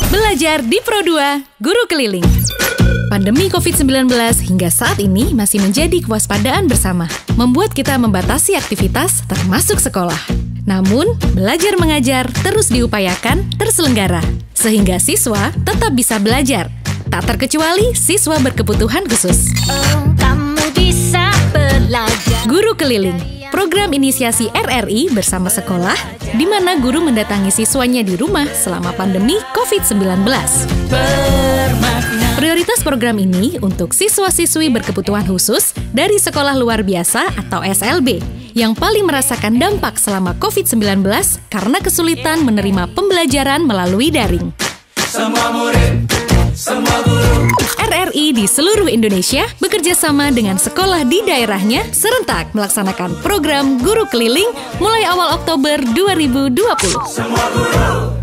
Belajar di Pro2, Guru Keliling. Pandemi COVID-19 hingga saat ini masih menjadi kewaspadaan bersama, membuat kita membatasi aktivitas termasuk sekolah. Namun, belajar mengajar terus diupayakan terselenggara, sehingga siswa tetap bisa belajar, tak terkecuali siswa berkebutuhan khusus. Kamu bisa belajar. Guru Keliling, program inisiasi RRI bersama sekolah, di mana guru mendatangi siswanya di rumah selama pandemi COVID-19. Prioritas program ini untuk siswa-siswi berkebutuhan khusus dari sekolah luar biasa atau SLB yang paling merasakan dampak selama COVID-19 karena kesulitan menerima pembelajaran melalui daring. Semua murid, semua guru. RRI di seluruh Indonesia bekerja sama dengan sekolah di daerahnya serentak melaksanakan program Guru Keliling mulai awal Oktober 2020. Semua guru.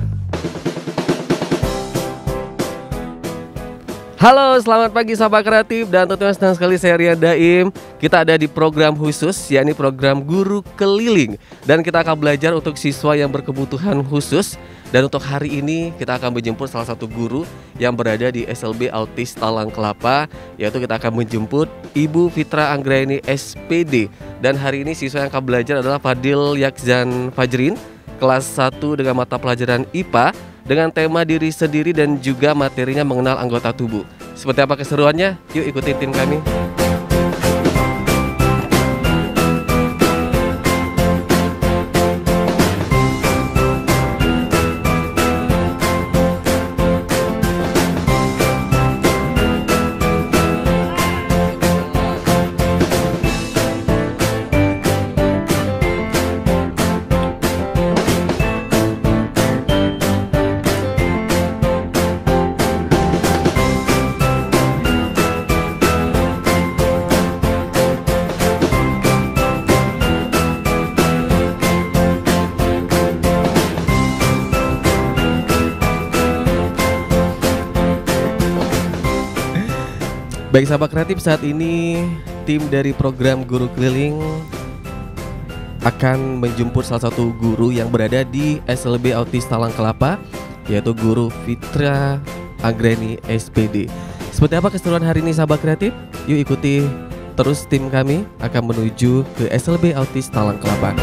Halo, selamat pagi sahabat kreatif dan tentunya senang sekali saya Rian Daim. Kita ada di program khusus, yakni program Guru Keliling. Dan kita akan belajar untuk siswa yang berkebutuhan khusus. Dan untuk hari ini kita akan menjemput salah satu guru yang berada di SLB Autis Talang Kelapa, yaitu kita akan menjemput Ibu Fitra Anggraini SPD. Dan hari ini siswa yang akan belajar adalah Fadil Yakzan Fajrin, kelas 1 dengan mata pelajaran IPA dengan tema diri sendiri dan juga materinya mengenal anggota tubuh. Seperti apa keseruannya? Yuk ikuti tim kami. Baik sahabat kreatif, saat ini tim dari program Guru Keliling akan menjemput salah satu guru yang berada di SLB Autis Talang Kelapa, yaitu Guru Fitra Anggraini SPD. Seperti apa keseruan hari ini sahabat kreatif? Yuk ikuti terus tim kami akan menuju ke SLB Autis Talang Kelapa.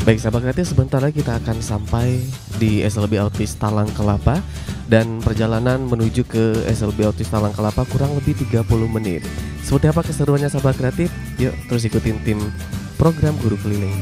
Baik sahabat kreatif, sebentar lagi kita akan sampai di SLB Autis Talang Kelapa. Dan perjalanan menuju ke SLB Autis Talang Kelapa kurang lebih 30 menit. Seperti apa keseruannya sahabat kreatif? Yuk terus ikutin tim program Guru Keliling.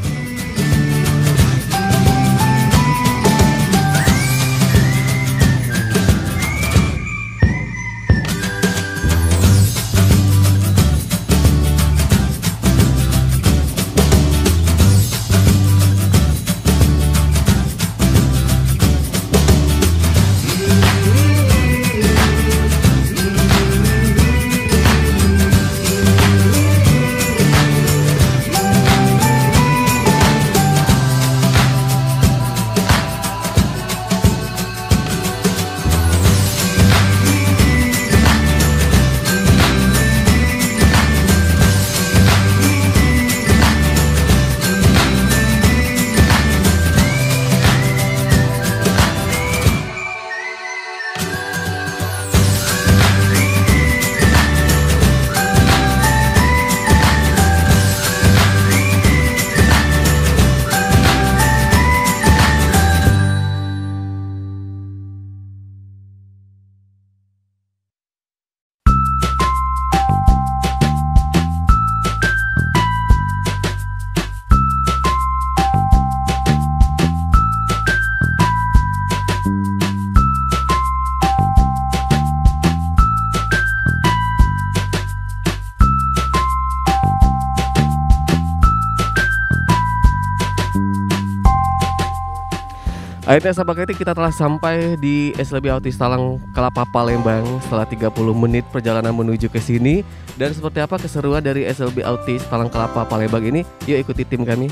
Akhirnya sahabat kreatif, kita telah sampai di SLB Autis Talang Kelapa Palembang setelah 30 menit perjalanan menuju ke sini. Dan seperti apa keseruan dari SLB Autis Talang Kelapa Palembang ini? Yuk ikuti tim kami.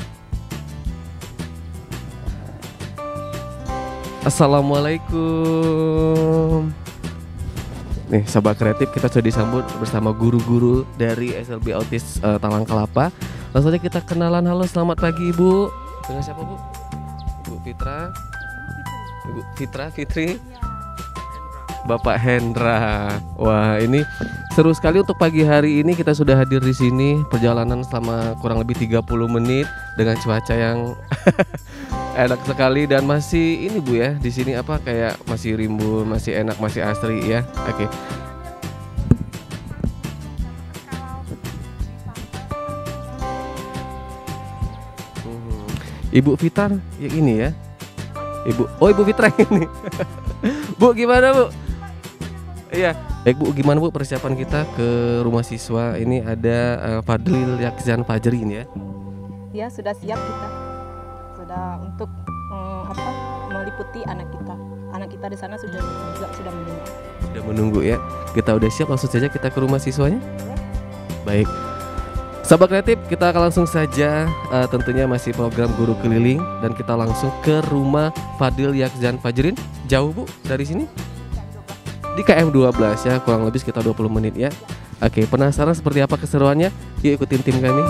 Assalamualaikum. Nih sahabat kreatif, kita sudah disambut bersama guru-guru dari SLB Autis Talang Kelapa. Langsung saja kita kenalan. Halo, selamat pagi Ibu. Dengan siapa Bu? Ibu Fitra. Ibu Fitri, Bapak Hendra. Wah, ini seru sekali untuk pagi hari ini. Kita sudah hadir di sini. Perjalanan selama kurang lebih 30 menit dengan cuaca yang enak sekali dan masih ini Bu ya. Di sini apa kayak masih rimbun, masih enak, masih asri ya. Oke. Ibu Fitar yang ini ya. Ibu Fitra ini. Bu gimana Bu? Iya. Baik Bu, gimana Bu persiapan kita ke rumah siswa? Ini ada Fadlil Yakzan Fajrin ya. Ya, sudah siap kita. Sudah untuk meliputi anak kita. Anak kita di sana sudah menunggu. Sudah menunggu ya. Kita udah siap, langsung saja kita ke rumah siswanya. Ya. Baik. Sahabat kreatif, kita akan langsung saja tentunya masih program Guru Keliling dan kita langsung ke rumah Fadil Yakzan Fajrin. Jauh Bu dari sini? Di KM 12 ya, kurang lebih sekitar 20 menit ya. Oke, penasaran seperti apa keseruannya? Yuk ikutin tim kami.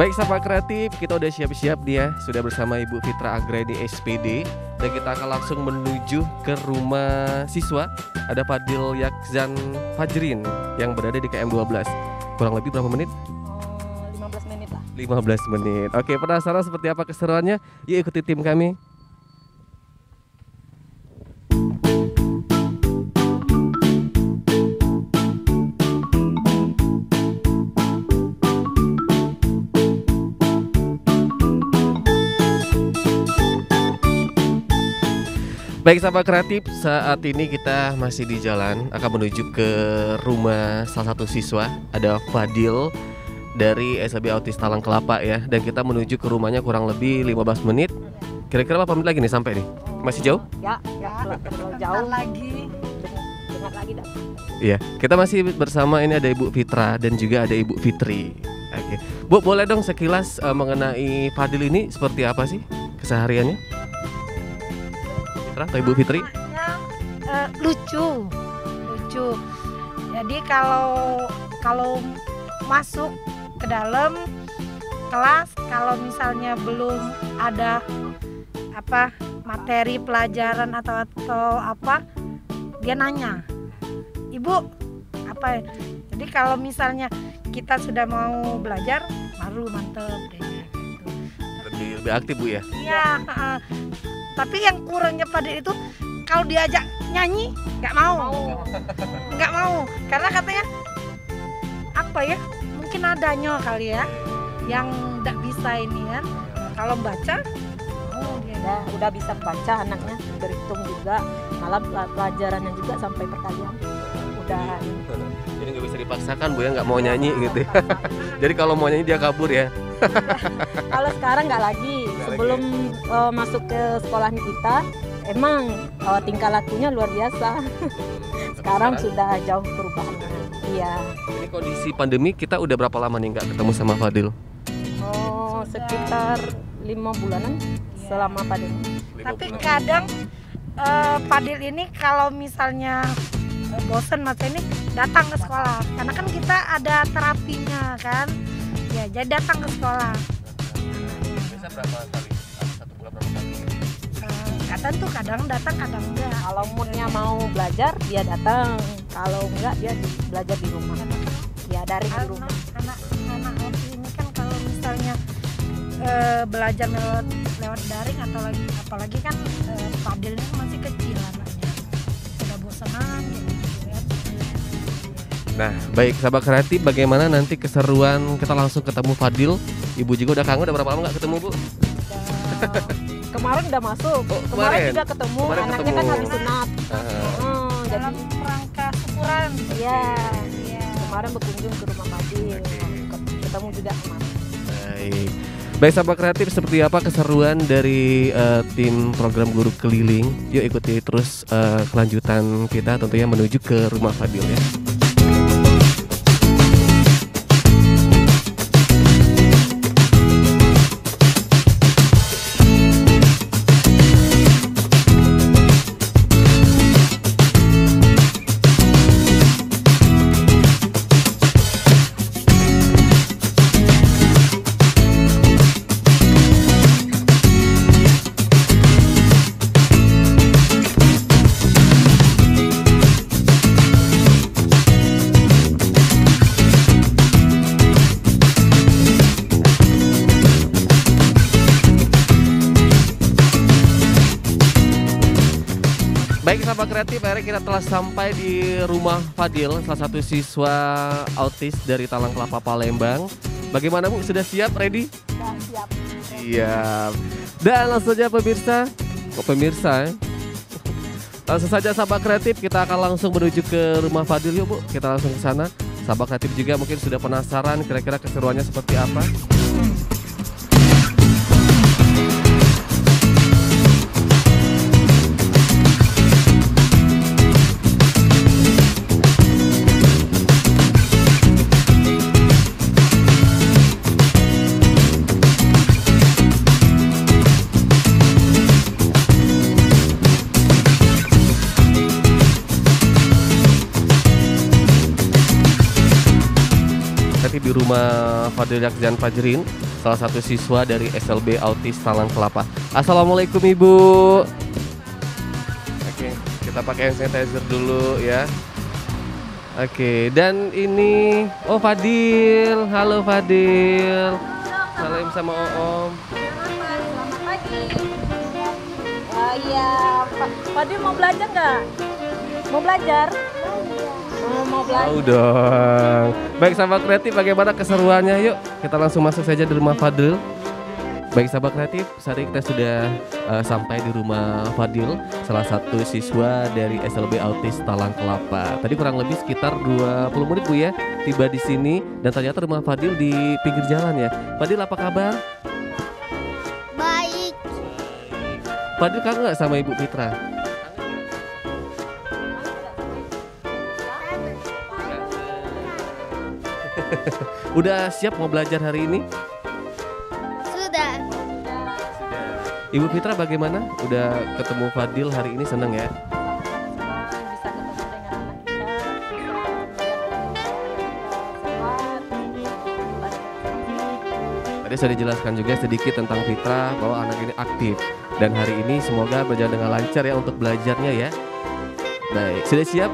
Baik sahabat kreatif, kita udah siap-siap dia, sudah bersama Ibu Fitra Agredi SPD. Dan kita akan langsung menuju ke rumah siswa. Ada Fadil Yakzan Fajrin yang berada di KM 12. Kurang lebih berapa menit? 15 menit lah. 15 menit. Oke, penasaran seperti apa keseruannya? Yuk ikuti tim kami. Baik sahabat kreatif, saat ini kita masih di jalan akan menuju ke rumah salah satu siswa. Ada Fadil dari SLB Autis Talang Kelapa ya. Dan kita menuju ke rumahnya kurang lebih 15 menit. Kira-kira berapa menit lagi nih sampai nih? Masih jauh? Ya, jauh lagi. Dengar lagi dah. Iya, kita masih bersama, ini ada Ibu Fitra dan juga ada Ibu Fitri. Oke. Bu, boleh dong sekilas mengenai Fadil ini seperti apa sih kesehariannya? Atau Ibu Fitri? Lucu. Jadi kalau masuk ke dalam kelas kalau misalnya belum ada apa materi pelajaran atau apa, dia nanya, "Ibu, apa?" Jadi kalau misalnya kita sudah mau belajar baru mantep deh gitu. Lebih aktif Bu ya? Iya, tapi yang kurangnya Fadil itu kalau diajak nyanyi nggak mau, karena katanya apa ya? Mungkin adanya kali ya yang nggak bisa ini kan. Kalau baca, dia udah bisa baca anaknya, berhitung juga, malah pelajarannya juga sampai perkalian. Udah. Jadi nggak bisa dipaksakan Bu ya, nggak mau nyanyi gitu ya. Jadi kalau mau nyanyi dia kabur ya. Kalau sekarang nggak lagi. Sebelum masuk ke sekolahnya kita, emang tingkah lakunya luar biasa. Sekarang sudah jauh perubahannya. Iya. Ini kondisi pandemi kita udah berapa lama nih nggak ketemu sama Fadil? Oh, sekitar 5 bulanan selama pandemi. Tapi kadang Fadil ini kalau misalnya bosen masa ini datang ke sekolah, karena kan kita ada terapinya kan, ya jadi datang ke sekolah. Bisa berapa kali? Satu bulan berapa kali? Kadang tuh kadang datang kadang enggak. Kalau moodnya mau belajar dia datang, kalau enggak dia belajar di rumah. Ya dari di rumah. Anak ini kan kalau misalnya belajar lewat daring atau apalagi kan Fadil ini masih kecil anaknya, udah bosanan gitu ya. Nah, baik sahabat kreatif, bagaimana nanti keseruan kita langsung ketemu Fadil? Ibu juga udah kangen, udah berapa lama nggak ketemu Bu? Kemarin udah masuk, kemarin juga ketemu, anaknya kan habis sunat. Dalam rangka syukuran. Iya. Kemarin berkunjung ke rumah Fadil, ketemu juga kemarin. Baik sahabat kreatif, seperti apa keseruan dari tim program guru keliling? Yuk ikuti terus kelanjutan kita tentunya menuju ke rumah Fadil ya. Baik sahabat kreatif, akhirnya kita telah sampai di rumah Fadil, salah satu siswa autis dari Talang Kelapa Palembang. Bagaimana Bu, sudah siap, ready? Sudah siap. Siap. Dan langsung saja pemirsa, langsung saja sahabat kreatif, kita akan langsung menuju ke rumah Fadil yuk Bu. Kita langsung ke sana. Sahabat kreatif juga mungkin sudah penasaran kira-kira keseruannya seperti apa. Di rumah Fadil Yakzian Fajrin, salah satu siswa dari SLB Autis Talang Kelapa. Assalamualaikum Ibu. Oke, kita pakai hand sanitizer dulu ya. Oke, dan ini Fadil. Halo Fadil. Salam sama Om. Selamat pagi. Oh iya, Fadil mau belajar nggak? Mau belajar? Mau belajar. Mau dong. Baik sahabat kreatif, bagaimana keseruannya? Yuk kita langsung masuk saja di rumah Fadil. Baik sahabat kreatif, saat ini kita sudah sampai di rumah Fadil, salah satu siswa dari SLB Autis Talang Kelapa. Tadi kurang lebih sekitar 20 menit Bu ya tiba di sini, dan ternyata rumah Fadil di pinggir jalan ya. Fadil apa kabar? Baik. Fadil kangen nggak sama Ibu Fitra? Udah siap mau belajar hari ini? Sudah. Ibu Fitra bagaimana? Udah ketemu Fadil hari ini, seneng ya? Bisa ketemu dengan anak kita, Tadi Tadi sudah dijelaskan juga sedikit tentang Fitra bahwa anak ini aktif. Dan hari ini semoga berjalan dengan lancar ya untuk belajarnya ya. Baik, sudah siap?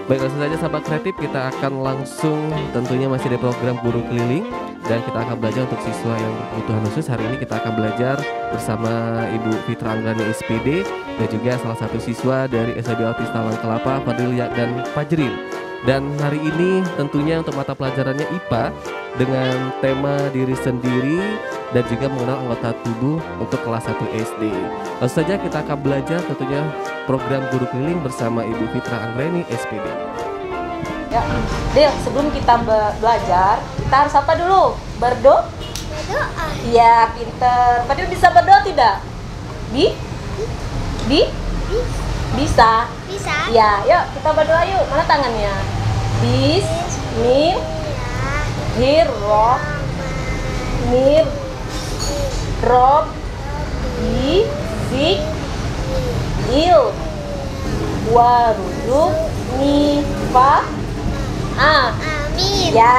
Baik, langsung saja sahabat kreatif, kita akan langsung tentunya masih di program Guru Keliling. Dan kita akan belajar untuk siswa yang berkebutuhan khusus. Hari ini kita akan belajar bersama Ibu Fitra Anggrani SPD dan juga salah satu siswa dari SMB Autis Taman Kelapa, Fadil dan Fajril. Dan hari ini tentunya untuk mata pelajarannya IPA dengan tema diri sendiri dan juga mengenal anggota tubuh untuk kelas 1 SD. Langsung saja kita akan belajar tentunya program Guru Keliling bersama Ibu Fitra Anggrani SPD. Ya, Dil, sebelum kita belajar, kita harus apa dulu? Berdoa? Berdoa. Iya, pinter. Fadil bisa berdoa tidak? Bisa. Bisa. Ya, yuk kita berdoa yuk. Mana tangannya? Amin. Ya,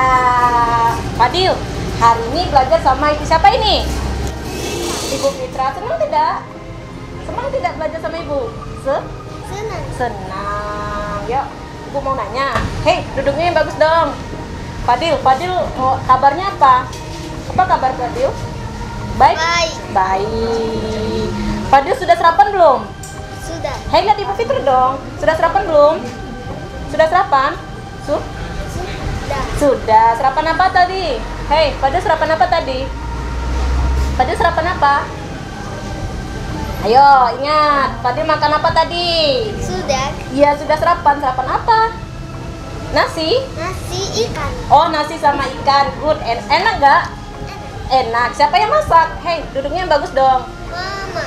Fadil, hari ini belajar sama ibu siapa ini? Ibu Fitra. Senang tidak? Senang tidak belajar sama ibu? Senang. Senang. Yuk, ibu mau nanya. Hei, duduknya yang bagus dong. Fadil, kabarnya apa? Apa kabar Fadil? Baik? Baik. Fadil sudah sarapan belum? Sudah. Hei, lihat ibu Fitra dong. Sudah sarapan belum? Sudah sarapan? Sudah. Sudah. Sarapan apa tadi? Hei, Fadil sarapan apa tadi? Fadil sarapan apa? Ayo, ingat. Fadil makan apa tadi? Sudah. Iya, sudah sarapan. Sarapan apa? Nasi? Nasi ikan. Oh, nasi sama ikan. Good. Enak nggak? Enak. Siapa yang masak? Hei, duduknya yang bagus dong. Mama.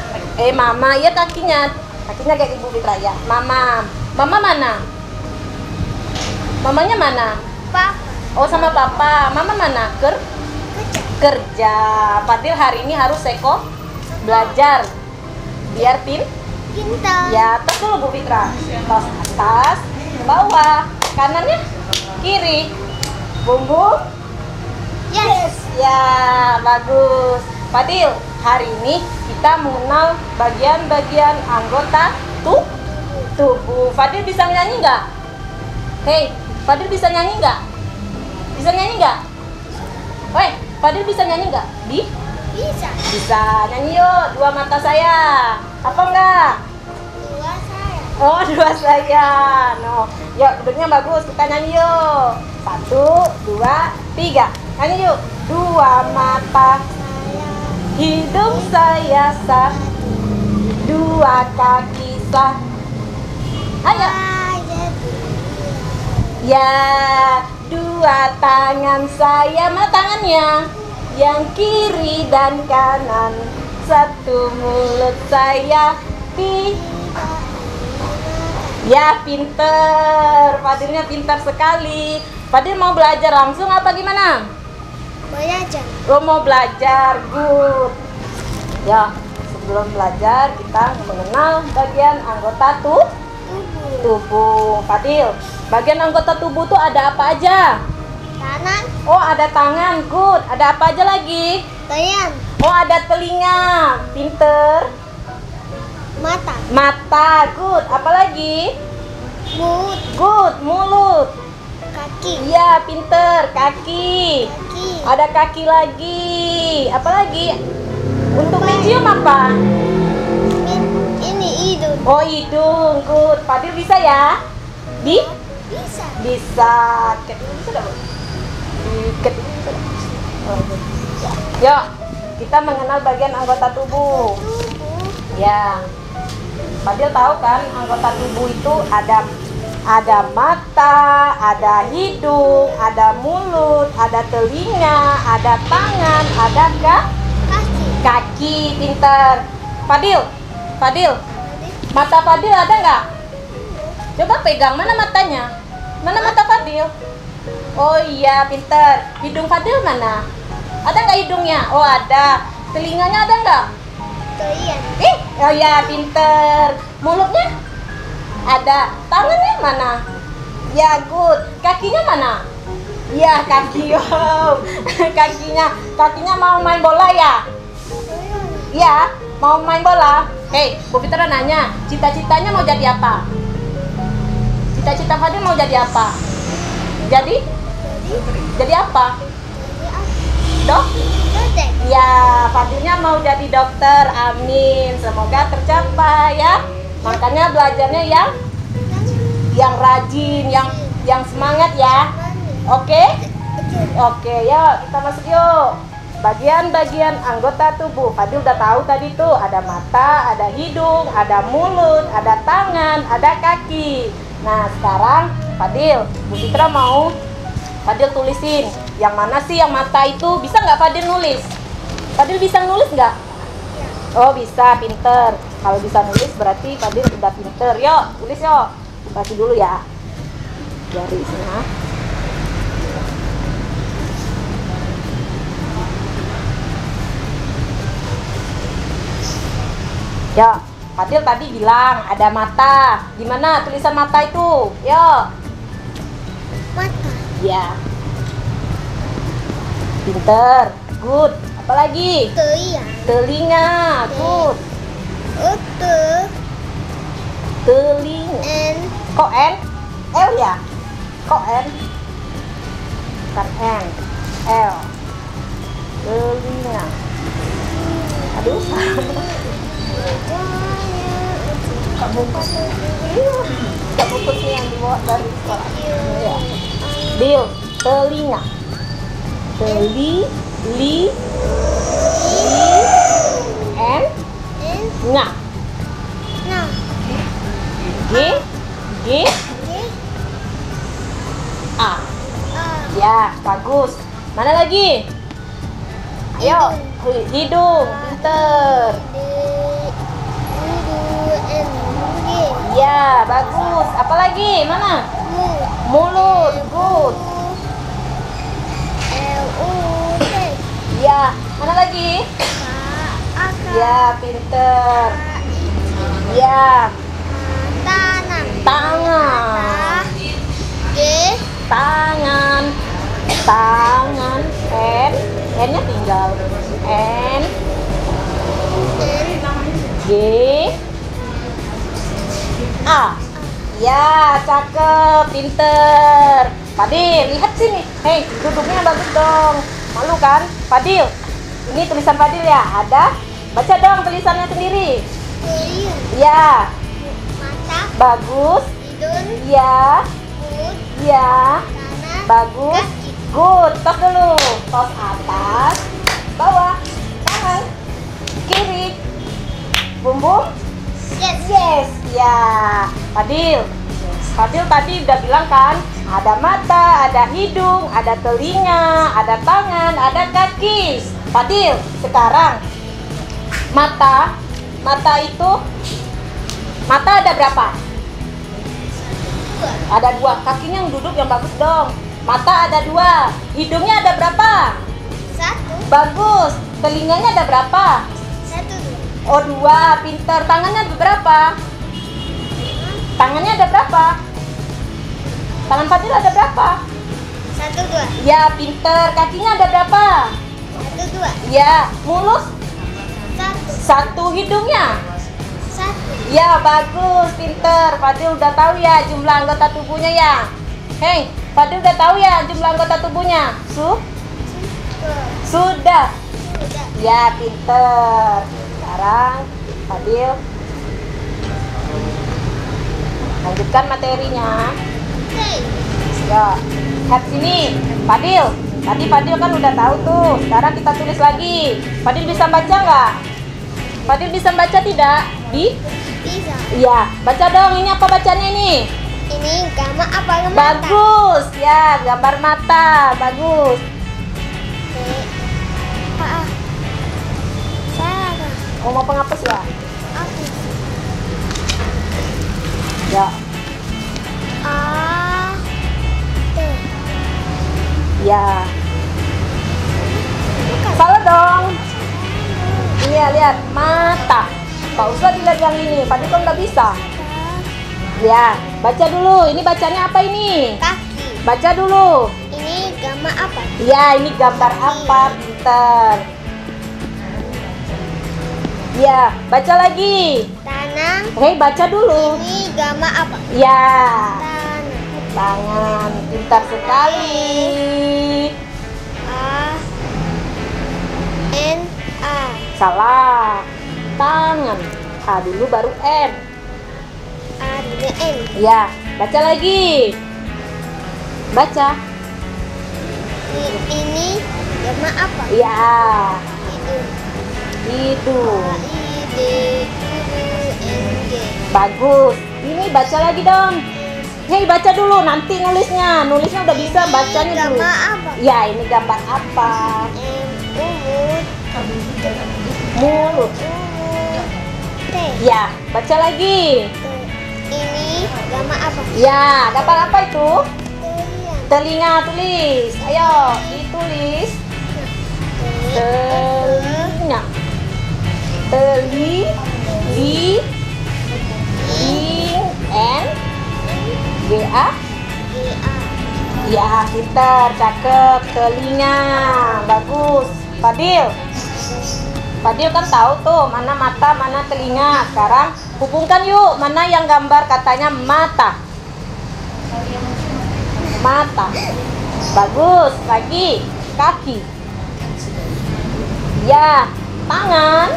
Mama. Iya, kakinya. Kakinya kayak ibu Fitra ya. Mama. Mama mana? Mamanya mana? Papa. Oh, sama papa. Mama mana? Kerja. Fadil hari ini harus belajar. Biar Pintar. ya, tos dulu Bu Fitra. Tos atas, bawah, kanannya kiri. Bumbung. Yes. Ya, bagus. Fadil, hari ini kita mengenal bagian-bagian anggota tubuh. Fadil bisa nyanyi nggak? Hei, Fadil bisa nyanyi nggak? Bisa nyanyi nggak? Woi, Fadil bisa nyanyi nggak? Bisa. Bisa. Nyanyi yuk, dua mata saya. Apa enggak? Dua saya. Oh, dua saya. No. Yuk, duduknya bagus. Kita nyanyi yuk. 1, 2, 3. Nyanyi yuk. Dua mata, hidung saya satu, dua kaki sah. Ayo. Ya, dua tangan saya. Mana tangannya? Yang kiri dan kanan. Satu mulut saya. Ya, pinter. Fadilnya pintar sekali. Fadil mau belajar langsung apa gimana? Belajar. Lo mau belajar, good. Ya, sebelum belajar kita mengenal bagian anggota tubuh. Fadil, bagian anggota tubuh tuh ada apa aja? Tangan. Oh, ada tangan, good. Ada apa aja lagi? Tangan. Oh, ada telinga, pinter. Mata, good. Apa lagi? Mulut. Good, mulut. Kaki. Iya, pinter. Kaki. Ada kaki lagi. Apa lagi? Untuk mencium apa? Ini hidung. Oh, hidung, good. Fadil bisa ya? Bisa. Bisa. Yuk, kita mengenal bagian anggota tubuh. Ya, Fadil tahu kan anggota tubuh itu ada mata, ada hidung, ada mulut, ada telinga, ada tangan, ada kaki. Pinter. Fadil, mata Fadil ada nggak? Coba pegang, mana matanya? Mana mata Fadil? Oh iya, pinter. Hidung Fadil mana? Ada nggak hidungnya? Oh ada. Telinganya ada nggak? Oh iya, pinter. Mulutnya? Ada. Tangannya mana? Ya, good. Kakinya mana? Iya, kaki. Kakinya mau main bola ya? Iya, mau main bola. Hei, Bu Fitra nanya, cita-citanya mau jadi apa? Cita-cita Fadil mau jadi apa? Jadi apa? Dok? Ya, Fadilnya mau jadi dokter. Amin. Semoga tercapai ya. Makanya belajarnya yang rajin, yang semangat ya. Oke? Oke, yuk kita masuk yuk. Bagian-bagian anggota tubuh. Fadil udah tahu tadi tuh, ada mata, ada hidung, ada mulut, ada tangan, ada kaki. Nah, sekarang Fadil, Bu Fitra mau Fadil tulisin. Yang mana sih yang mata itu? Bisa nggak Fadil nulis? Fadil bisa nulis nggak? Oh, bisa, pinter. Kalau bisa nulis berarti Fadil udah pinter. Yuk, tulis yuk. Kasih dulu ya. Garisnya. Ya, Fadil tadi bilang ada mata. Gimana tulisan mata itu? Yuk. Mata. Ya. Pinter. Good. Apalagi? Telinga. Good. Telinga. Kok N? L ya? Kok N? Bukan N. L. Telinga. Aduh. Kak bungkusnya yang dibawa dari sekolah. Ya. Bil, telinga. N, nga. G, A. Ya, bagus. Mana lagi? Ayo, hidung, pinter. Ya, bagus. Apalagi? Mana? Mulut, good. Ya, mana lagi? Ya, pinter. Ya, tangan. Tangan. N-nya tinggal. N, G, A. Ya, cakep, pinter. Fadil, lihat sini. Hei, duduknya bagus dong. Malu kan? Fadil, ini tulisan Fadil ya? Ada? Baca dong tulisannya sendiri. Ya. Mata. Bagus. Hidung. Ya. Mulut. Ya. Tangan. Bagus. Kaki. Good. Tos dulu. Tos atas. Bawah. Kanan. Kiri. Bumbung. Yes. Ya. Fadil tadi udah bilang kan, ada mata, ada hidung, ada telinga, ada tangan, ada kaki. Fadil, sekarang mata itu ada berapa? Ada 2. Kakinya yang duduk yang bagus dong. Mata ada 2. Hidungnya ada berapa? 1. Bagus. Telinganya ada berapa? 1. Oh, 2. Pinter. Tangannya ada berapa? Tangannya ada berapa? Tangan Fadil ada berapa? 1, 2. Ya, pinter. Kakinya ada berapa? 1, 2. Ya, mulut 1. 1. Hidungnya 1. ya, bagus, pinter. Fadil udah tahu ya jumlah anggota tubuhnya ya. Hei, Fadil udah tahu ya jumlah anggota tubuhnya? Sudah. Ya, pinter. Sekarang Fadil lanjutkan materinya. Ya, lihat sini, Fadil. Tadi Fadil kan udah tahu tuh. Sekarang kita tulis lagi. Fadil bisa baca nggak? Fadil bisa baca tidak? Bisa. Iya, baca dong. Ini apa bacanya ini? Ini gambar apa? Gambar Bagus, ya, gambar mata. Bagus. Salah. Oh, mau penghapus ya? Aku. Ya. A. T. Ya. Salah dong. Iya, lihat mata. Gak usah dilihat yang ini. Fadil kan nggak bisa. Ya, baca dulu. Ini bacanya apa ini? Kaki. Baca dulu. Ini gambar apa? Ya, ini gambar apa, pintar. Ya, baca lagi. Tangan. Hei, baca dulu. Ini gambar apa? Ya, Tangan. tangan, pintar sekali. A N A. Salah. Tangan. A dulu baru N. A dengan N. Ya, baca lagi. Baca. Ini gambar apa? Ya, Hidung. hidung. A I D U N G. Bagus. Ini baca lagi dong. Hei, baca dulu. Nanti nulisnya. Nulisnya udah bisa, bacanya dulu. Gambar apa? Ya, ini gambar apa? Umut. Mulut. Umut. T. Ya, baca lagi. Ini gambar apa? Ya, gambar apa itu? Telinga. Telinga, tulis. Ayo, ditulis. Telinga. Teli, I, N, G A. G A. Ya, pintar, cakep. Telinga, bagus. Fadil. Fadil kan tahu tuh mana mata, mana telinga. Sekarang hubungkan yuk, mana yang gambar katanya mata. Mata. Bagus. Lagi kaki. Ya, tangan.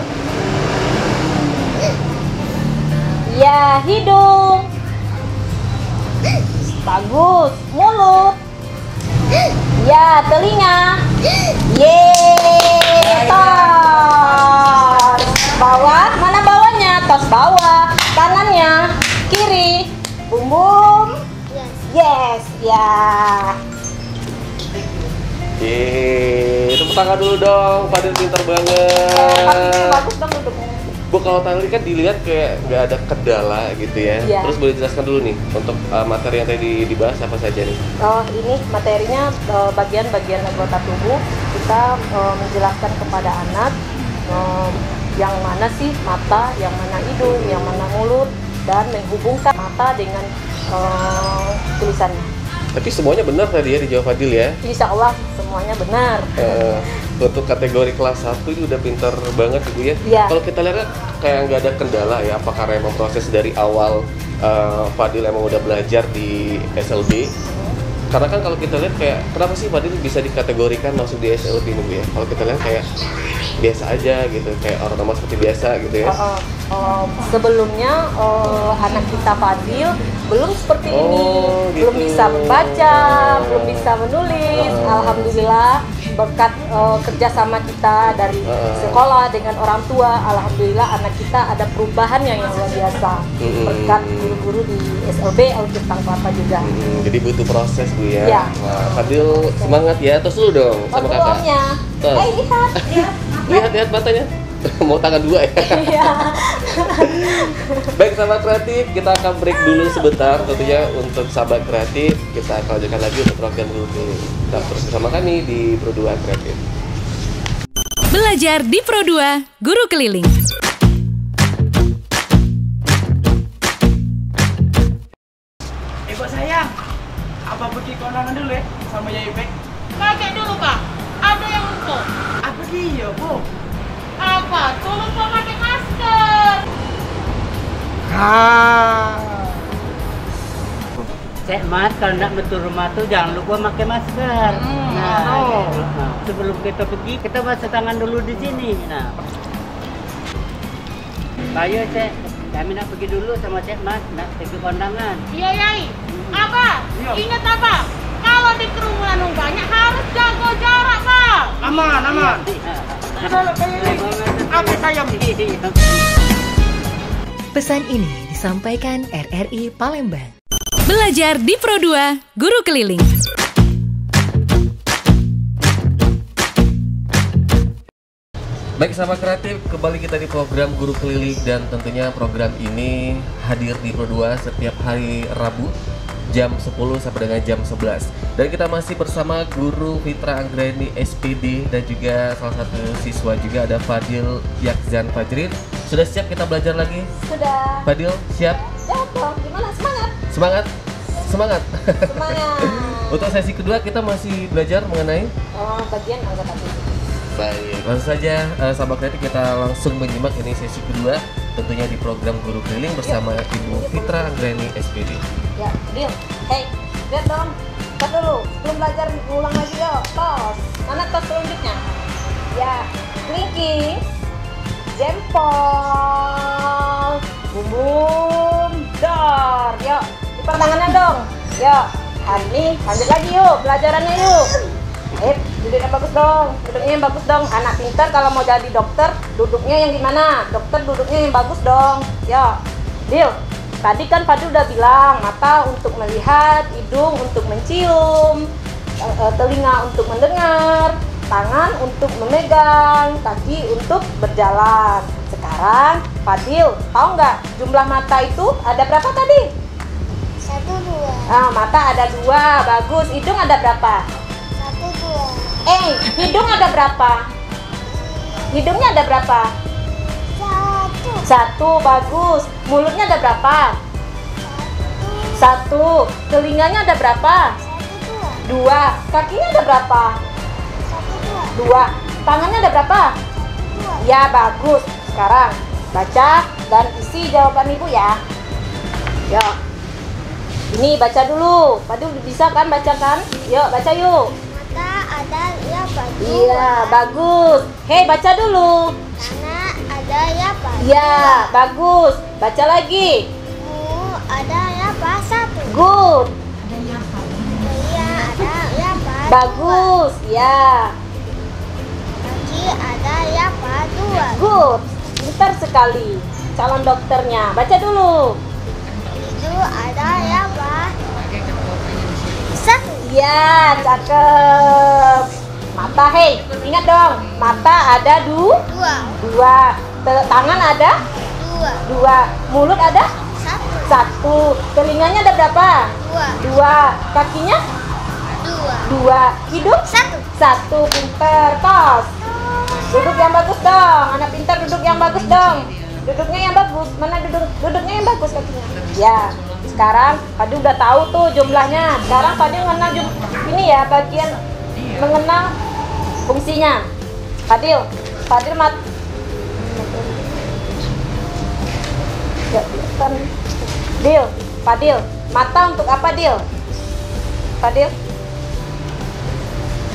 Ya, hidung. Bagus. Mulut. Ya, telinga. Yeay. Tos. Bawah. Mana bawahnya? Tos bawah. Kanannya. Kiri. Bum bum. Yes. Yes. Ya. Tepuk tangan dulu dong, Fadil pintar banget. Bagus dong duduknya. Bu, kalau tadi kan dilihat kayak nggak ada kendala gitu ya. Iya. Terus boleh jelaskan dulu nih untuk materi yang tadi dibahas apa saja nih? Oh, ini materinya bagian-bagian anggota tubuh. Kita menjelaskan kepada anak yang mana sih mata, yang mana hidung, yang mana mulut, dan menghubungkan mata dengan tulisannya. Tapi semuanya benar tadi ya dijawab Fadil ya. Insya Allah semuanya benar. Untuk kategori kelas 1 ini udah pintar banget Ibu ya. Iya. Kalau kita lihat kayak nggak ada kendala ya, apakah emang proses dari awal Fadil emang udah belajar di SLB? Karena kan kalau kita lihat kayak kenapa sih Fadil bisa dikategorikan masuk di SLB nih Bu ya? Kalau kita lihat kayak biasa aja gitu, kayak orang normal seperti biasa gitu ya. Sebelumnya anak kita Fadil belum seperti ini, Gitu. belum bisa membaca, belum bisa menulis. Alhamdulillah berkat kerjasama kita dari sekolah dengan orang tua, alhamdulillah anak kita ada perubahan yang luar biasa. Berkat guru-guru di SLB Autis Tangkelapa juga. Jadi butuh proses Bu ya. Iya. Wah, Fadil semangat ya, terus dulu dong sama kakak. Fotonya. Tos. Lihat. Lihat matanya. Mau tangan dua ya. Iya. Baik sahabat kreatif, kita akan break dulu sebentar. Tentunya untuk sahabat kreatif kita akan lanjutkan lagi untuk program dulu. Tetap terus bersama kami di Pro 2 Kreatif. Belajar di Pro 2 Guru Keliling. Pak sayang, apa pergi kondangan dulu ya sama Yai Bek? Pakai dulu Pak, ada yang lupa. Apa dia Bu? Apa? Tuh lupa pakai masker. Cek Mas, kalau nak betul rumah tuh jangan lupa pakai masker. Sebelum kita pergi, kita basuh tangan dulu di sini. Nah, ayo Cek, kami nak pergi dulu sama Cek Mas, nak pergi kondangan. Iya Yai. Apa? Ingat apa? Kalau di kerumunan banyak harus jaga jarak Pak. Aman. Apa sayang? Pesan ini disampaikan RRI Palembang. Belajar di Pro 2 Guru Keliling. Baik sahabat kreatif, kembali kita di program Guru Keliling dan tentunya program ini hadir di Pro 2 setiap hari Rabu jam 10 sampai dengan jam 11. Dan kita masih bersama Guru Fitra Anggreni SPD dan juga salah satu siswa juga ada Fadil Yakzan Fajrin. Sudah siap kita belajar lagi? Sudah. Fadil siap? Ya dong, gimana? Semangat. Semangat? Semangat. Semangat. Untuk sesi kedua kita masih belajar mengenai bagian anggota tubuh. baik. Langsung saja sahabat kreatif kita langsung menyimak ini sesi kedua tentunya di program Guru Keliling bersama Ibu Fitra Anggreni SPD. Ya, Dil. Hey, lihat dong. Tos dulu. Sebelum belajar ulang lagi yuk. Tos. Mana tos selanjutnya? Ya, clinking, jempol, bum bum, dor. Yuk, lipat tangannya dong. Yuk, hari ini lanjut lagi yuk pelajarannya yuk. Duduk yang bagus dong. Duduknya yang bagus dong. Anak pintar kalau mau jadi dokter, duduknya yang gimana? Dokter duduknya yang bagus dong. Yuk, Dil. Tadi kan Fadil udah bilang mata untuk melihat, hidung untuk mencium, telinga untuk mendengar, tangan untuk memegang, kaki untuk berjalan. Sekarang Fadil tahu nggak jumlah mata itu ada berapa tadi? 1, 2. Mata ada 2, bagus. Hidung ada berapa? 1, 2. Hidung ada berapa? Hidungnya ada berapa? 1, bagus. Mulutnya ada berapa? 1. Telinganya ada berapa? 1, 2. 2. Kakinya ada berapa? 1, 2. 2. Tangannya ada berapa? 2. Ya, bagus. Sekarang baca dan isi jawaban ibu ya. Ya. Ini baca dulu. Padu bisa kan baca kan? Yuk, baca yuk. Mata ada ya Pak. Iya, bagus. Hei, baca dulu. Tangan ada ya Pak. Ya, bagus. Baca lagi. Mu ada ya Pak. 1. Good. Iya ada ya Pak. Bagus. Ya. Kaki ada ya Pak. 2. Good. Pintar sekali. Calon dokternya. Baca dulu. Hidung ada ya Pak. 1. Ya, cakep. Mata, hei, ingat dong. Mata ada 2. 2. Tangan ada 2. 2. Mulut ada 1. 1. Telinganya ada berapa? 2. 2. Kakinya 2. 2. Hidung 1. 1. Pinter. Tos. Duduk yang bagus dong. Anak pintar duduk yang bagus dong. Duduknya yang bagus. Mana duduknya yang bagus kakinya? Ya. Sekarang Fadil udah tahu tuh jumlahnya. Sekarang Fadil mengenal ini ya, bagian mengenal fungsinya. Fadil mat. Dil, Fadil, mata untuk apa Dil? Fadil?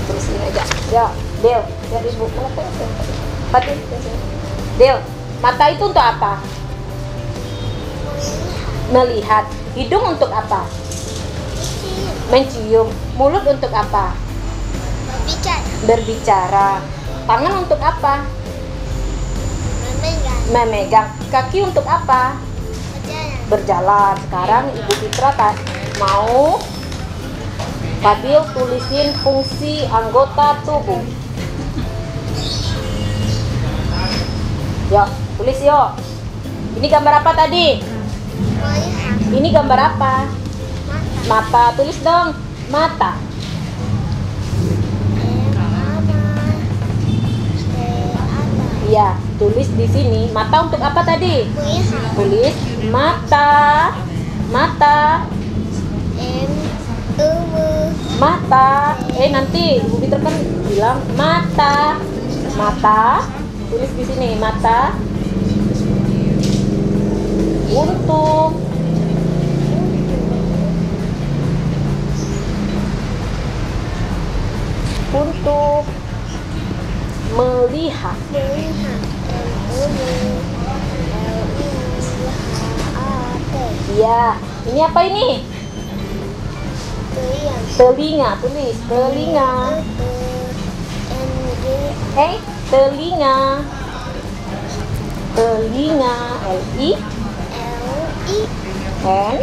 Terus ini aja. Ya, Dil, biar ibu. Fadil, Dil, mata itu untuk apa? Melihat. Hidung untuk apa? Mencium. Mulut untuk apa? Berbicara. Tangan untuk apa? Memegang. Kaki untuk apa? Berjalan. Sekarang Ibu Fitra mau Fadil tulisin fungsi anggota tubuh. Yuk, tulis yuk. Ini gambar apa tadi? Ini gambar apa? Mata. Tulis dong. Mata. Iya, tulis di sini. Mata untuk apa tadi? Tulis mata. Mata. Mata. Nanti Ibu Fitra kan bilang mata. Mata. Tulis di sini mata. Untuk melihat. Iya, ini apa ini? Telinga, tulis telinga. Telinga. Telinga, L-I N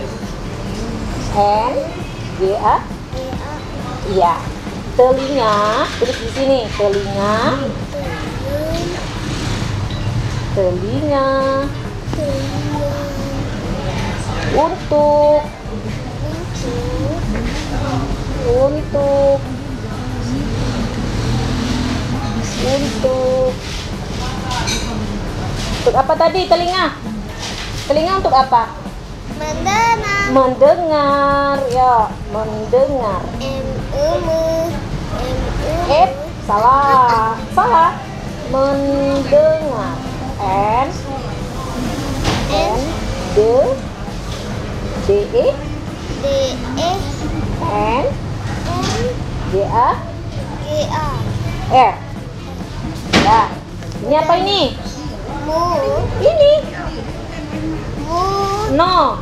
G-A. Iya. Telinga, tulis di sini telinga. Telinga. Untuk apa tadi telinga? Telinga untuk apa? Mendengar. Mendengar, ya, mendengar. Salah, salah. Mendengar. N, D, E, N, G, A, R. Ya, ini apa ini? Ini. No.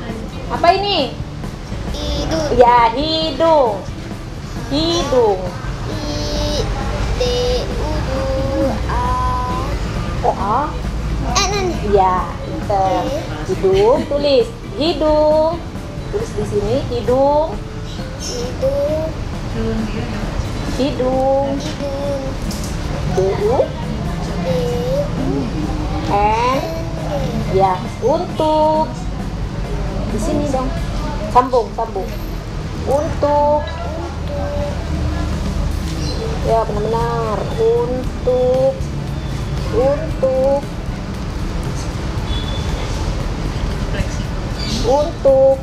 Apa ini? Ya, hidung. Hidung. Oh, A. Ya, pinter. Hidung, tulis hidung. Tulis di sini hidung. Hidung. D-U. N. Ya, untuk. Di sini dong. Sambung, sambung. Untuk. Ya, benar-benar. Untuk. Untuk. Untuk.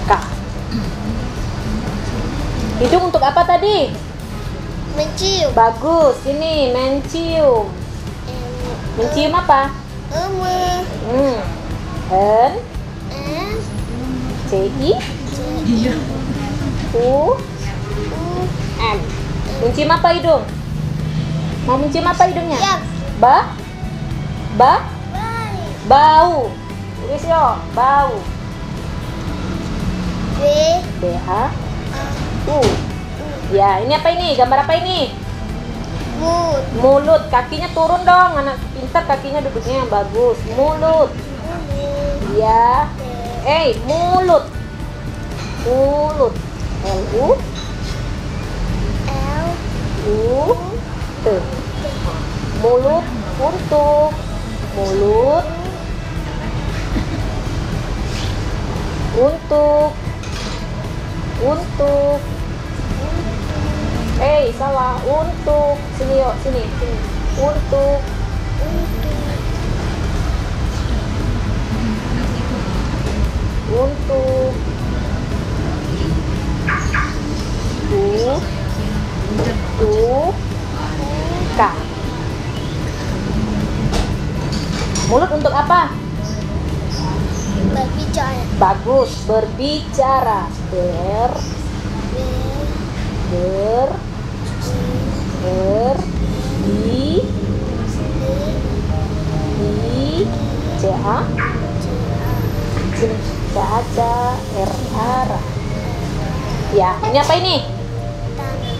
K. Hidung untuk apa tadi? Mencium. Bagus, ini mencium. Mencium apa? N, C, I, U, M. Mencium apa hidung? Mau mencium apa hidungnya? Bau. Tulis yo, bau. B, A, U. Ya, ini apa ini? Gambar apa ini? Mulut. Kakinya turun dong, anak pintar, kakinya duduknya yang bagus. Mulut. Ya. Mulut. Mulut. L-U. T. Mulut untuk. Mulut untuk. Salah. Untuk. Sini yuk, sini. Untuk. Untuk. K. Mulut untuk apa? Berbicara. Bagus, berbicara. C-A. R-A. Ya, ini apa ini?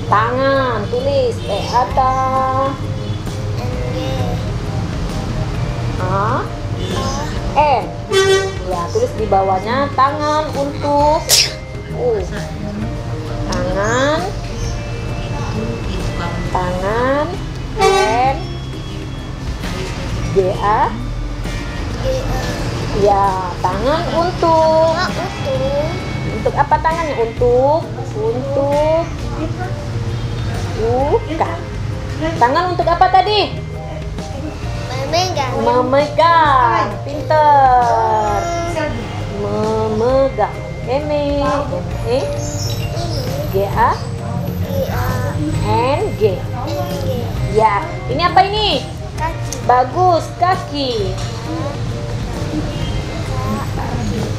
Tangan. Tulis T-A-T-A. A-N. Ya, tulis di bawahnya tangan untuk. Tangan. N. G-A. Ya, tangan untuk. Untuk apa tangannya? Untuk. Bukan. Tangan untuk apa tadi? Memegang. Pinter. Memegang. G-A. N-G. Ya, ini apa ini? Bagus, kaki.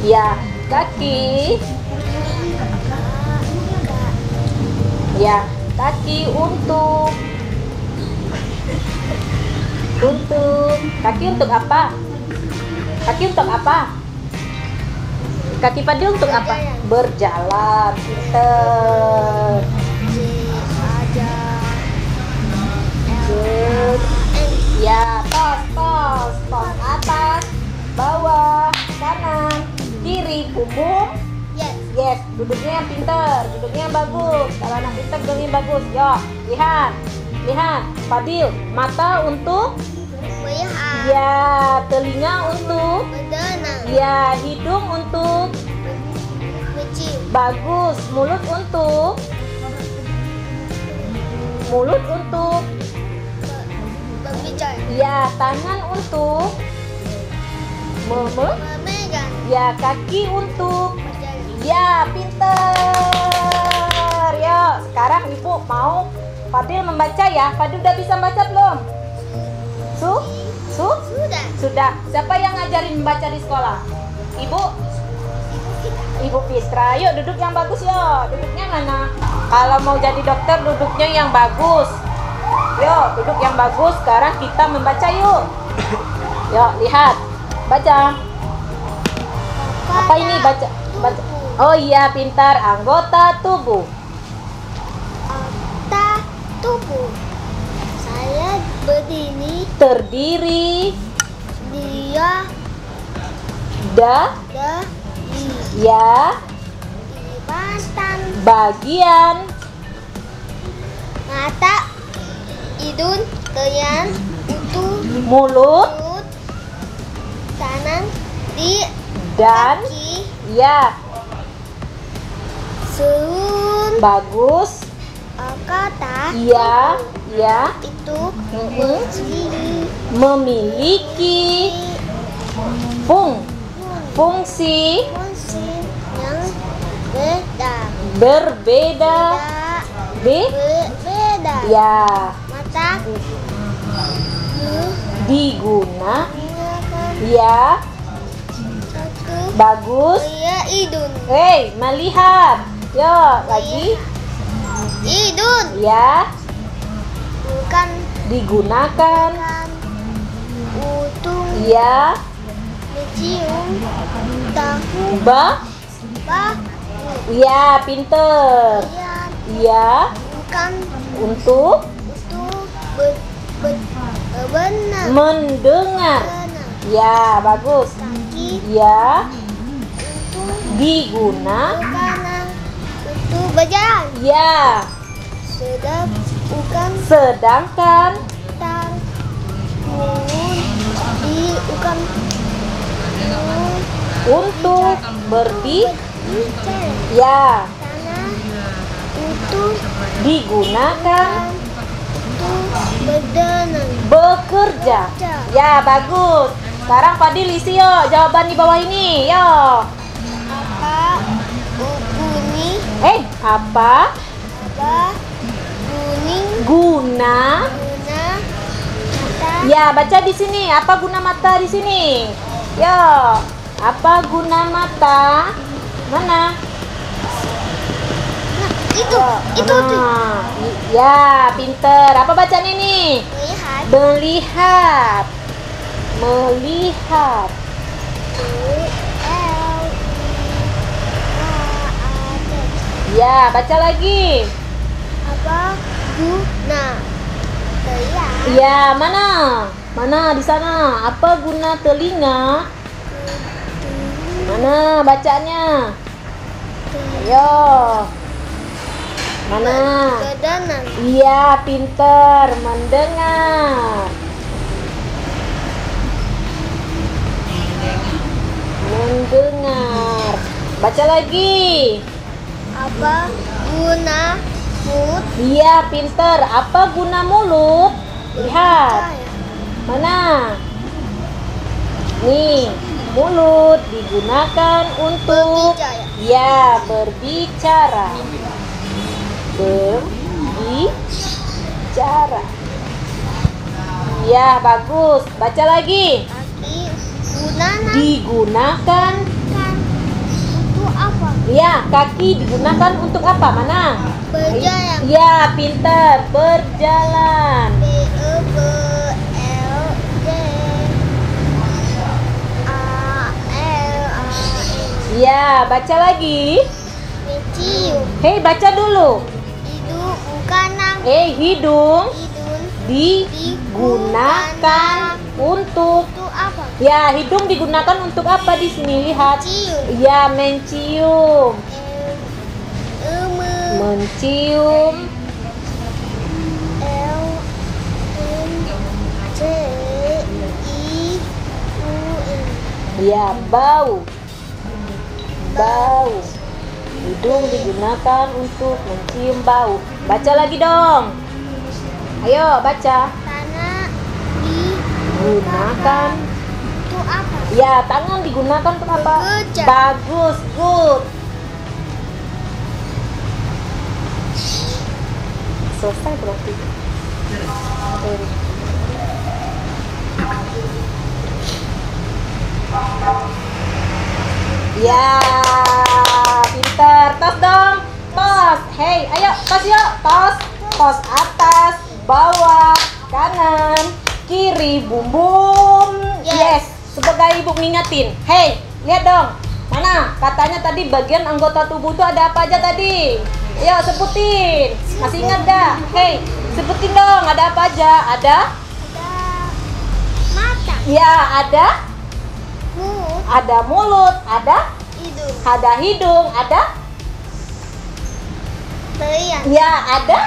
Ya, kaki. Ya, kaki untuk. Kaki untuk apa? Kaki untuk apa? Kaki Fadil untuk apa? Berjalan. Pinter. Ya, tos. Atas, bawah, kanan, kiri, punggung. Yes, duduknya yang pinter, duduknya yang bagus. Kalau anak pinter duduknya bagus. Yo, lihat. Fadil, mata untuk Melihat. ya, telinga untuk Mendengar. ya, hidung untuk Mencium. bagus, mulut untuk Berbicara. ya, tangan untuk Memegang. Ya, kaki untuk. Ya, pinter. Yuk, sekarang ibu mau Fadil membaca ya. Fadil udah bisa baca belum? Sudah. Siapa yang ngajarin membaca di sekolah? Ibu Fistra. Yuk duduk yang bagus yuk. Duduknya mana? Kalau mau jadi dokter duduknya yang bagus. Yuk duduk yang bagus. Sekarang kita membaca yuk. Yuk lihat. Baca. Apa ini baca? Oh iya pintar. Anggota tubuh. Saya berdiri. Terdiri. Dia Ya. Bagian. Mata, hidung, telinga, Mulut. tangan, di Dan. kaki, Ya. seun, Bagus. kata, Ya. itu, Mm-mm. memiliki Memiliki fungsi yang berbeda. berbeda. Ya. Mata Diguna. menggunakan Ya. satu Bagus. hidung. Melihat. Yo, lagi. Hidung Ya. bukan Digunakan. untuk Ya. mencium tahu Bahu. Ya, pinter. lihat Ya. bukan Untuk benar mendengar. Ya, bagus. kaki Ya. untuk Diguna. kanan untuk berjalan. Ya. Sedangkan bukan untuk bicara. Ya. Tanah untuk Digunakan berdanang. bekerja. Ya, bagus. Sekarang Fadil isi yo jawaban di bawah ini. Yo. Apa bunyi? Apa Apa bunyi? guna? Guna mata Ya, baca di sini. Apa guna mata di sini? Yo. Apa guna mata? Mana? itu Nah, ya, pinter. Apa bacaan ini? melihat. Melihat. Ya, baca lagi. Apa guna? Telinga. Ya, mana? Mana di sana? Apa guna telinga? Mana bacanya? Ayo. Mana? Berdanang. Iya, pinter. Mendengar. Mendengar. Baca lagi. Apa guna mulut? Iya, pinter. Apa guna mulut? Lihat. Mana? Nih, mulut digunakan untuk Berbicara. Berbicara. Ya, bagus. Baca lagi. Kaki guna Digunakan. untuk apa? Ya, kaki digunakan untuk apa? Mana? Berjalan. Ya, pintar. Berjalan. Ya, baca lagi. Mencium. Hei, baca dulu. Hidung kanan. Hidung Hidung digunakan untuk. untuk apa? Ya, hidung digunakan untuk apa di sini? Lihat. Mencium. Ya, mencium. Mencium. Ya, bau. Bau. Hidung digunakan untuk mencium bau. Baca lagi dong. Ayo, baca. Tanah Gunakan untuk apa? Ya, tangan digunakan untuk apa? Good job. Bagus, good. Selesai berarti. Ya, pinter. Tos dong, tos. Hey, ayo tos yuk, tos. Tos atas, bawah, kanan, kiri, bum bum. Yes. Sebagai ibu ngingetin. Hey, lihat dong. Mana? Katanya tadi bagian anggota tubuh itu ada apa aja tadi? Ayo sebutin. Masih ingat gak? Hey, sebutin dong. Ada apa aja? Ada? Mata, Ya, ada. mulut, Ada mulut. Ada? hidung, Ada hidung. Ada? telinga, Ya, ada.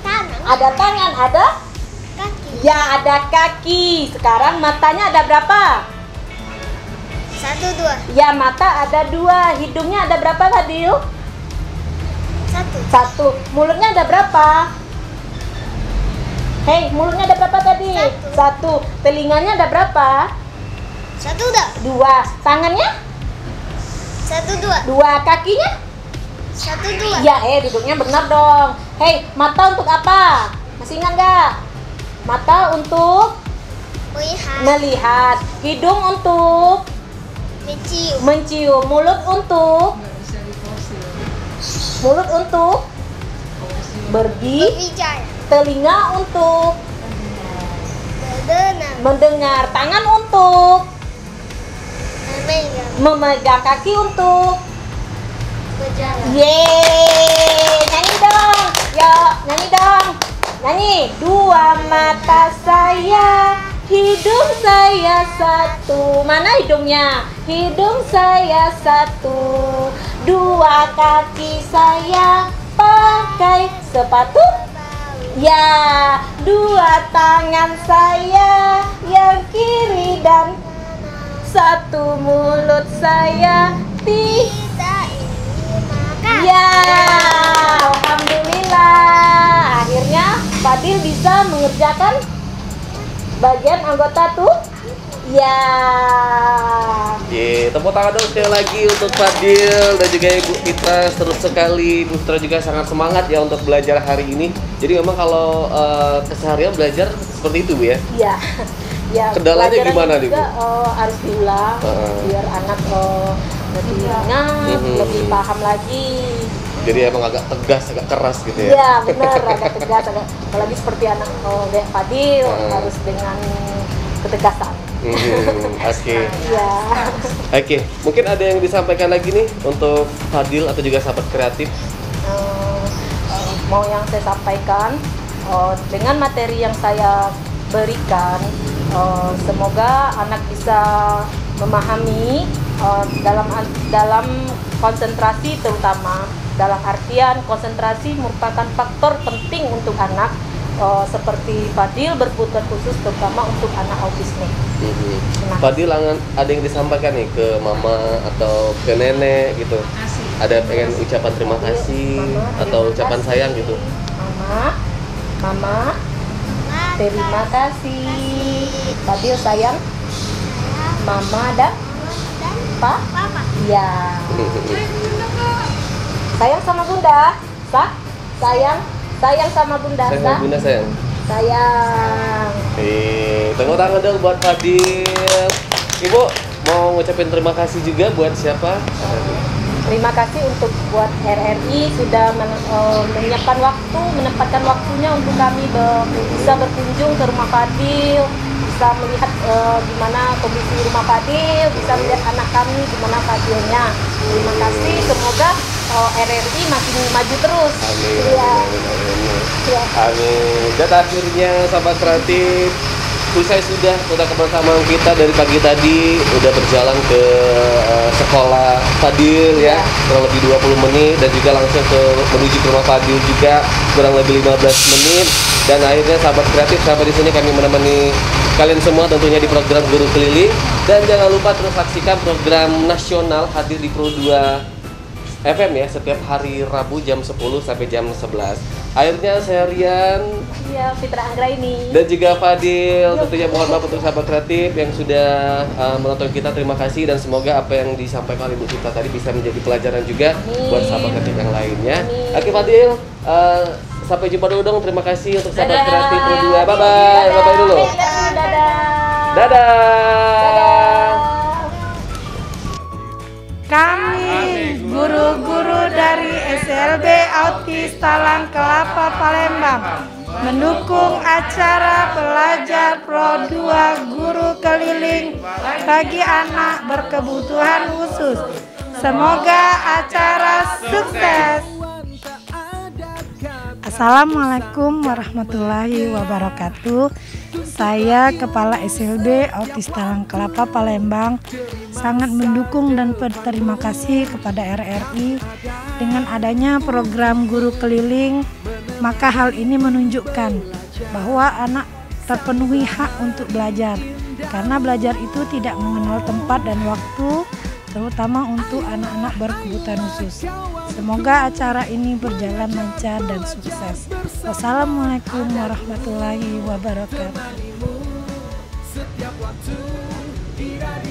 tangan, Ada tangan. Ada? kaki, Ya, ada kaki. Sekarang matanya ada berapa? 1, 2, Ya, mata ada 2. Hidungnya ada berapa, Fadil? 1, 1. Mulutnya ada berapa? Hei, mulutnya ada berapa tadi? 1. Telinganya ada berapa? 1, 2, 2. Tangannya? 1, 2, 2. Kakinya? 1, 2, Ya, duduknya benar dong. Hei, mata untuk apa? Masih ingat nggak? Mata untuk melihat, melihat. Hidung untuk mencium, mencium. Mulut untuk berbicara, telinga untuk mendengar, mendengar. Tangan untuk memegang, memegang. Kaki untuk berjalan, yeay, nyanyi dong. Yuk, nyanyi dong. Nyanyi. 2 mata saya, hidung saya 1. Mana hidungnya? Hidung saya 1. 2 kaki saya pakai sepatu. Ya, 2 tangan saya yang kiri dan 1 mulut saya kita ini makan. Ya, alhamdulillah. Akhirnya Fadil bisa mengerjakan bagian anggota tuh. Ya. Ye, tepuk tangan dong sekali lagi untuk Fadil dan juga Ibu Fitra. Seru sekali, Ibu Fitra juga sangat semangat ya untuk belajar hari ini. Jadi memang kalau keseharian belajar seperti itu, Bu ya? Iya. Ya, Kendalanya pelajarannya gimana nih, juga, harus diulang biar anak lebih ingat, lebih paham lagi. Jadi emang agak tegas, agak keras gitu ya? Iya, benar, agak tegas, apalagi seperti anak kayak Fadil harus dengan ketegasan. Oke. Iya. Oke, mungkin ada yang disampaikan lagi nih untuk Fadil atau juga sahabat kreatif? Mau yang saya sampaikan dengan materi yang saya berikan, semoga anak bisa memahami dalam konsentrasi, terutama dalam artian konsentrasi merupakan faktor penting untuk anak, seperti Fadil berkebutuhan khusus, terutama untuk anak autisme. Fadil ada yang disampaikan nih ke mama atau ke nenek gitu? Ada pengen ucapan terima kasih atau ucapan sayang gitu? Mama, terima kasih. Fadil sayang Mama dan Papa. Ya. Sayang sama Bunda. Sayang sama Bunda. Sayang sama Bunda, sayang. Sayang. Tepuk tangan dong buat Fadil. Ibu mau ngucapin terima kasih juga buat siapa? Terima kasih untuk buat RRI sudah menempatkan waktunya untuk kami bisa berkunjung ke rumah Fadil, bisa melihat gimana kondisi rumah Fadil, bisa melihat anak kami gimana Fadilnya. Terima kasih, semoga RRI makin maju terus. Amin. Ya. Amin. Dan akhirnya sahabat kreatif, usai sudah kebersamaan kita dari pagi tadi udah berjalan ke sekolah Fadil ya, kurang lebih 20 menit, dan juga langsung menuju ke rumah Fadil juga kurang lebih 15 menit. Dan akhirnya sahabat kreatif, sampai di sini kami menemani kalian semua tentunya di program Guru Keliling. Dan jangan lupa terus saksikan program nasional hadir di Pro 2 FM ya, setiap hari Rabu jam 10 sampai jam 11. Akhirnya saya Rian Iya, Fitra Anggra ini. dan juga Fadil, tentunya mohon maaf untuk sahabat kreatif yang sudah menonton kita. Terima kasih dan semoga apa yang disampaikan oleh Ibu Fitra tadi bisa menjadi pelajaran juga buat sahabat kreatif yang lainnya. Oke Fadil, sampai jumpa dulu dong. Terima kasih untuk sahabat kreatif berdua. Bye bye. Bye bye dulu. Dadah. Kami guru-guru dari SLB Autis Talang Kelapa Palembang mendukung acara Belajar Pro 2 Guru Keliling bagi anak berkebutuhan khusus. Semoga acara sukses. Assalamualaikum warahmatullahi wabarakatuh. Saya Kepala SLB Autis Talang Kelapa Palembang sangat mendukung dan berterima kasih kepada RRI dengan adanya program guru keliling. Maka hal ini menunjukkan bahwa anak terpenuhi hak untuk belajar, karena belajar itu tidak mengenal tempat dan waktu, terutama untuk anak-anak berkebutuhan khusus. Semoga acara ini berjalan lancar dan sukses. Wassalamualaikum warahmatullahi wabarakatuh.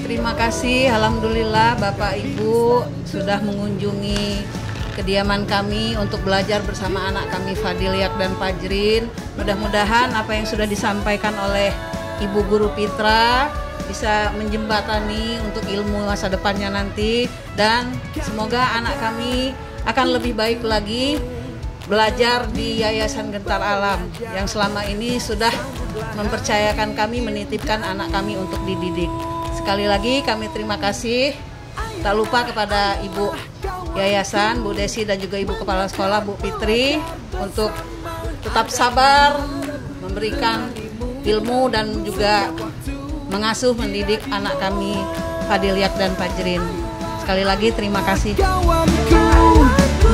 Terima kasih, alhamdulillah Bapak Ibu sudah mengunjungi kediaman kami untuk belajar bersama anak kami Fadiliak dan Fajrin. Mudah-mudahan apa yang sudah disampaikan oleh Ibu Guru Fitra bisa menjembatani untuk ilmu masa depannya nanti, dan semoga anak kami akan lebih baik lagi belajar di Yayasan Gentar Alam yang selama ini sudah mempercayakan kami, menitipkan anak kami untuk dididik. Sekali lagi kami terima kasih, tak lupa kepada Ibu Yayasan, Bu Desi dan juga Ibu Kepala Sekolah, Bu Fitri, untuk tetap sabar memberikan ilmu dan juga mengasuh mendidik anak kami Fadiliak dan Fajrin. Sekali lagi terima kasih.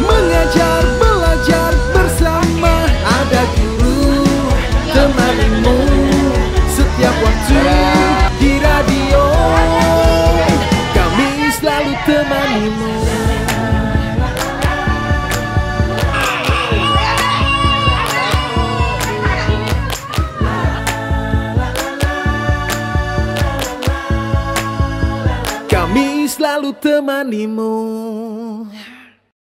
Mengajar belajar bersama, ada guru temanimu setiap waktu di radio. Kami selalu temanimu. Kami selalu temanimu.